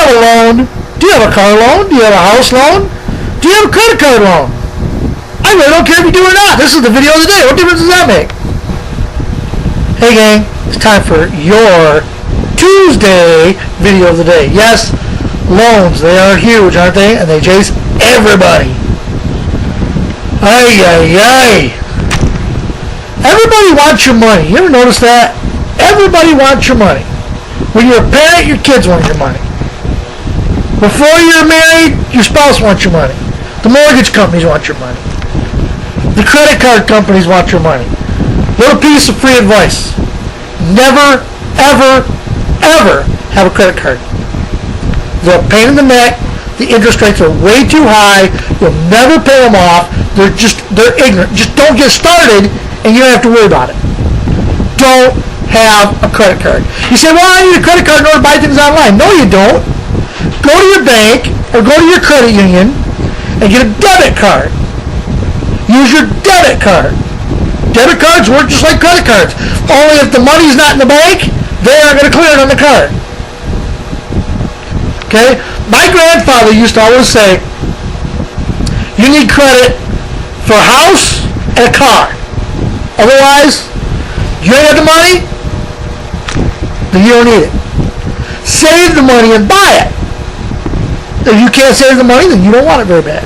have a loan? Do you have a car loan? Do you have a house loan? Do you have a credit card loan? I really don't care if you do or not. This is the video of the day. What difference does that make? Hey gang, it's time for your Tuesday video of the day. Yes, loans, they are huge, aren't they? And they chase everybody. Ay, ay, ay. Everybody wants your money. You ever notice that? Everybody wants your money. When you're a parent, your kids want your money. Before you're married, your spouse wants your money. The mortgage companies want your money. The credit card companies want your money. Little piece of free advice. Never, ever, ever have a credit card. They're a pain in the neck. The interest rates are way too high. You'll never pay them off. They're ignorant. Just don't get started and you don't have to worry about it. Don't have a credit card. You say, well, I need a credit card in order to buy things online. No, you don't. Go to your bank or go to your credit union and get a debit card. Use your debit card. Debit cards work just like credit cards. Only if the money's not in the bank, they aren't going to clear it on the card. Okay? My grandfather used to always say, you need credit for a house and a car. Otherwise, you ain't got the money, then you don't need it. Save the money and buy it. If you can't save the money, then you don't want it very bad.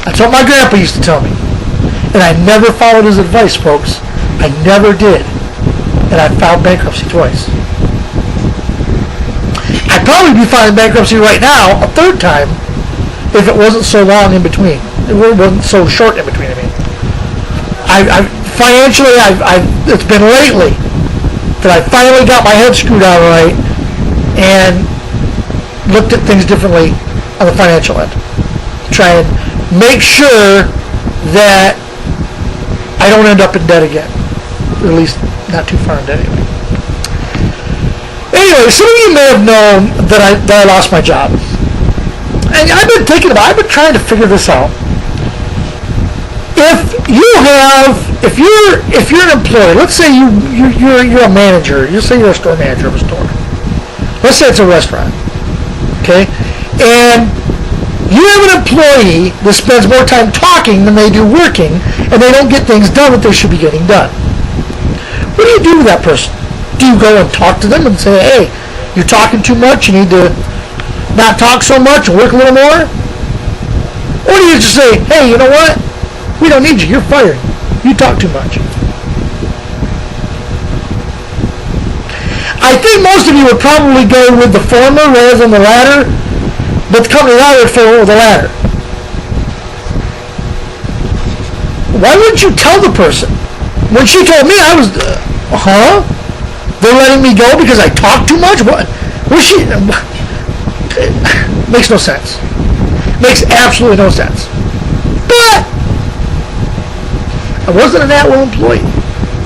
That's what my grandpa used to tell me. And I never followed his advice, folks. I never did. And I filed bankruptcy twice. I'd probably be filing bankruptcy right now a third time if it wasn't so long in between. It wasn't so short in between, I mean. Financially, it's been lately that I finally got my head screwed on right and looked at things differently on the financial end. Try and make sure that I don't end up in debt again. Or at least not too far in debt anyway. Anyway, some of you may have known that I lost my job. And I've been trying to figure this out. If you're an employee, let's say you're a manager, let's say you're a store manager of a store. Let's say it's a restaurant, okay? And you have an employee that spends more time talking than they do working, and they don't get things done that they should be getting done. What do you do with that person? Do you go and talk to them and say, hey, you're talking too much, you need to not talk so much and work a little more? Or do you just say, hey, you know what? We don't need you. You're fired. You talk too much. I think most of you would probably go with the former rather than the latter, but the company that I would follow with the latter. Why wouldn't you tell the person? When she told me, I was, They're letting me go because I talk too much? What? Was she? Makes no sense. Makes absolutely no sense. But I wasn't an at-will employee.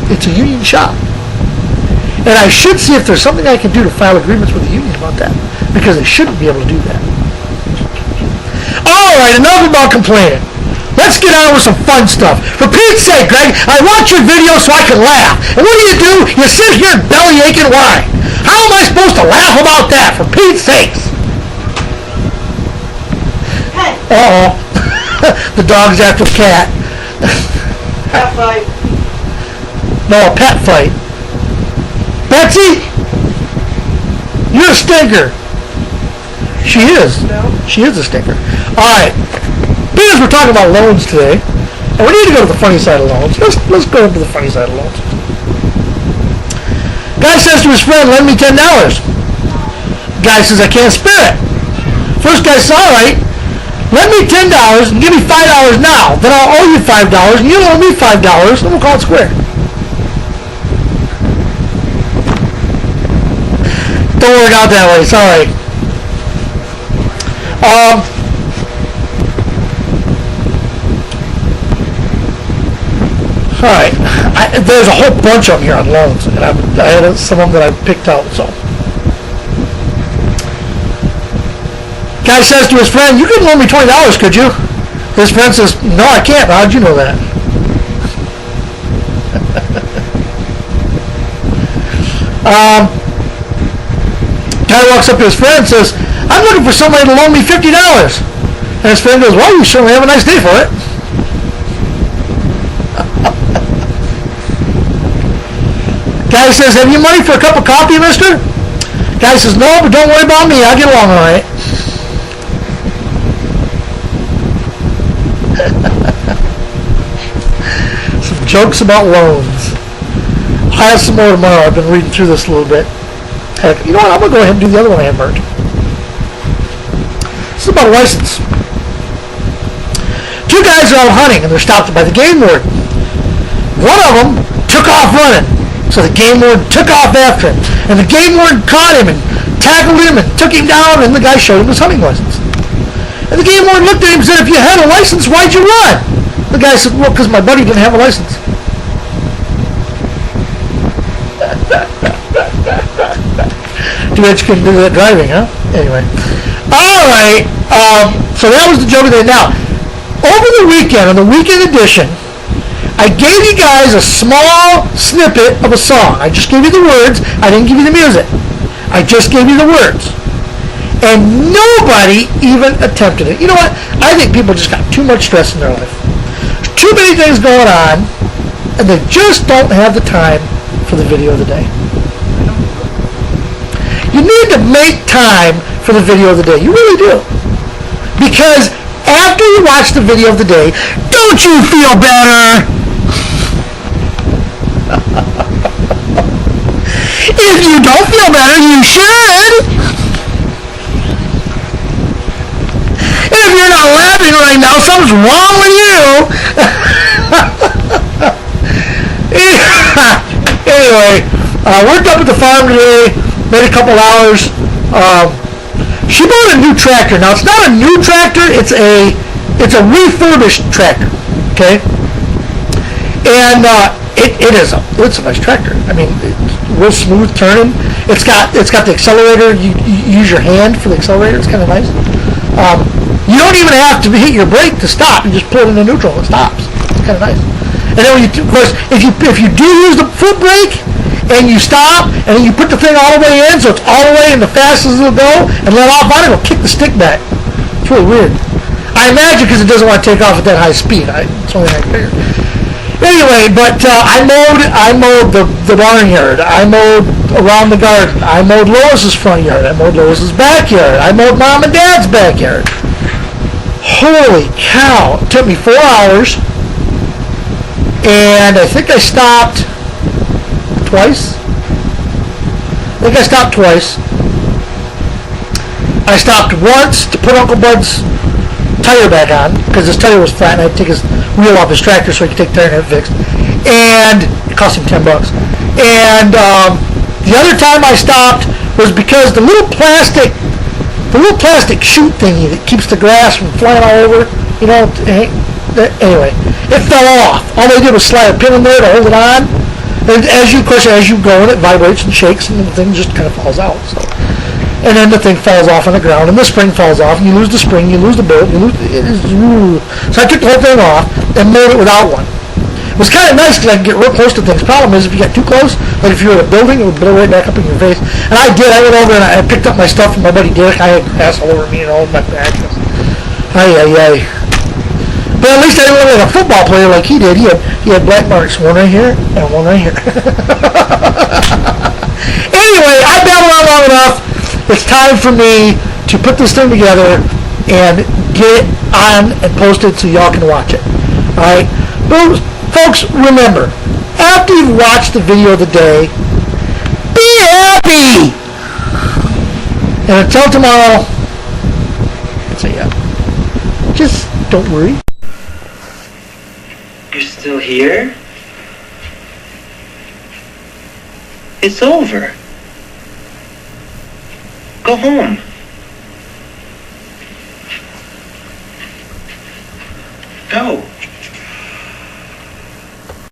It's a union shop. And I should see if there's something I can do to file agreements with the union about that, because they shouldn't be able to do that. All right, enough about complaining. Let's get on with some fun stuff. For Pete's sake, Greg, I watch your videos so I can laugh. And what do? You sit here belly aching. Why? How am I supposed to laugh about that, for Pete's sakes? Hey. Uh-oh. The dog's after the cat. Cat fight. No, a pet fight. Betsy, you're a stinker. She is. No. She is a stinker. All right. Because we're talking about loans today, and we need to go to the funny side of loans. Let's go into the funny side of loans. Guy says to his friend, lend me $10. Guy says, I can't spare it. First guy says, all right, lend me $10 and give me $5 now. Then I'll owe you $5 and you'll owe me $5 and we'll call it square. Don't work out that way, sorry. All right, there's a whole bunch of them here on loans, and I had some of them that I picked out. So, guy says to his friend, "You could loan me $20, could you?" His friend says, "No, I can't." How'd you know that? Guy walks up to his friend and says, I'm looking for somebody to loan me $50. And his friend goes, well, you certainly have a nice day for it. Guy says, have you money for a cup of coffee, mister? Guy says, no, but don't worry about me. I'll get along all right. Some jokes about loans. I'll have some more tomorrow. I've been reading through this a little bit. Heck, you know what? I'm going to go ahead and do the other one I had marked. This is about a license. Two guys are out hunting and they're stopped by the game warden. One of them took off running. So the game warden took off after him. And the game warden caught him and tackled him and took him down, and the guy showed him his hunting license. And the game warden looked at him and said, if you had a license, why'd you run? The guy said, well, because my buddy didn't have a license. Too bad you couldn't do that driving, huh? Anyway. Alright, so that was the joke of the day. Now, over the weekend, on the weekend edition, I gave you guys a small snippet of a song. I just gave you the words. I didn't give you the music. I just gave you the words. And nobody even attempted it. You know what? I think people just got too much stress in their life. There's too many things going on, and they just don't have the time for the video of the day. You need to make time for the video of the day. You really do. Because after you watch the video of the day, don't you feel better? If you don't feel better, you should. If you're not laughing right now, something's wrong with you. Anyway, worked up at the farm today, made a couple hours. She bought a new tractor. Now, it's not a new tractor, it's a refurbished tractor, okay? And it's a nice tractor. I mean, it's real smooth turning. It's got the accelerator. You use your hand for the accelerator. It's kind of nice. You don't even have to hit your brake to stop. You just pull it into neutral and it stops. It's kind of nice. And then, of course, if you do use the foot brake and you stop and then you put the thing all the way in, so it's all the way in the fastest it'll go, and let off on it, it'll kick the stick back. It's really weird. I imagine because it doesn't want to take off at that high speed. It's only that bigger. Anyway, but I mowed the barnyard. I mowed around the garden. I mowed Lois's front yard. I mowed Lois's backyard. I mowed Mom and Dad's backyard. Holy cow. It took me 4 hours. And I think I stopped twice. I stopped once to put Uncle Bud's tire back on because his tire was flat and I had to take his wheel off his tractor so he could take the tire and have it fixed. And it cost him $10. And the other time I stopped was because the little plastic chute thingy that keeps the grass from flying all over, you know, anyway, it fell off. All they did was slide a pin in there to hold it on. And as you go and it vibrates and shakes and the thing just kind of falls out. So. And then the thing falls off on the ground, and the spring falls off, and you lose the spring, you lose the bolt, So I took the whole thing off and mowed it without one. It was kind of nice because I could get real close to things. Problem is, if you got too close, like if you were in a building, it would blow right back up in your face. And I did. I went over and I picked up my stuff from my buddy Derek. I had grass all over me and all over my back. Ay. But at least I didn't look like a football player like he did. He had black marks, one right here and one right here. Anyway, I babbled on long enough. It's time for me to put this thing together and get it on and post it so y'all can watch it. Alright? But folks, remember, after you've watched the video of the day, be happy! And until tomorrow, see ya. Just don't worry. You're still here? It's over. Go home.